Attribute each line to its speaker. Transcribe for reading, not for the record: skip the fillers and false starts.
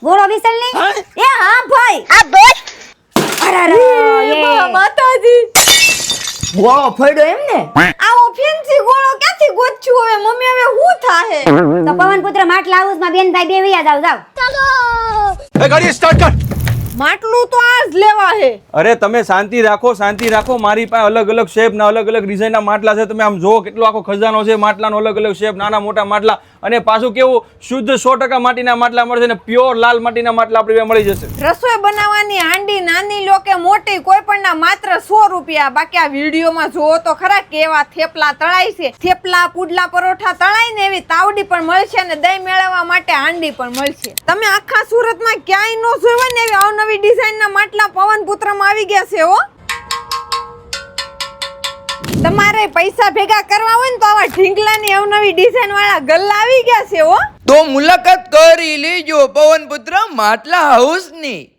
Speaker 1: ગોળો વિસલ ની એ હા ભાઈ
Speaker 2: હા બોલ.
Speaker 1: અરે
Speaker 3: માતાજી
Speaker 1: ગોળો ફોડ્યો એમ ને
Speaker 3: આવો ફેન્સી ગોળો ક્યાંથી ગોચ્યું હવે મમ્મી હવે હું થાહે
Speaker 1: તો પવન પુત્ર માટલા હાઉસ માં બેન ભાઈ બે વયા જાવ
Speaker 4: એ ગાડી સ્ટાર્ટ કર.
Speaker 3: માટલું તો આ જ લેવા હે
Speaker 4: અરે તમે શાંતિ રાખો મારી પાસે અલગ અલગ શેપ ના અલગ અલગ ડિઝાઇન ના માટલા છે. તમે આમ જોવો કેટલો આખો ખજાનો છે માટલાનો, અલગ અલગ શેપ, નાના મોટા માટલા, અને પાછું કેવું શુદ્ધ 100% માટીના માટલા મળશે ને પ્યોર લાલ માટીના માટલા આપણી પાસે મળી જશે.
Speaker 3: રસોઈ બનાવવાની હાંડી નાની લો કે મોટી કોઈ પણ ના માત્ર 100 રૂપિયા. બાકી આ વિડીયોમાં જોવો તો ખરા કેવા થેપલા તળાય છે. થેપલા પુડલા પરોઠા તળાય ને એવી તાવડી પણ મળશે અને દહીં મેળવવા માટે હાંડી પણ મળશે. તમે આખા સુરતમાં ક્યાંય નો જોયો ને એવી અવનવી ડિઝાઇન ના માટલા પવન પુત્રમાં આવી ગયા છે હો. તમારે પૈસા ભેગા કરવા હોય ને તો આવા ઢીંગલાની અવનવી ડિઝાઇન વાળા ગલ્લા આવી ગયા છે હો.
Speaker 5: તો મુલાકાત કરી લેજો પવનપુત્ર માટલા હાઉસની.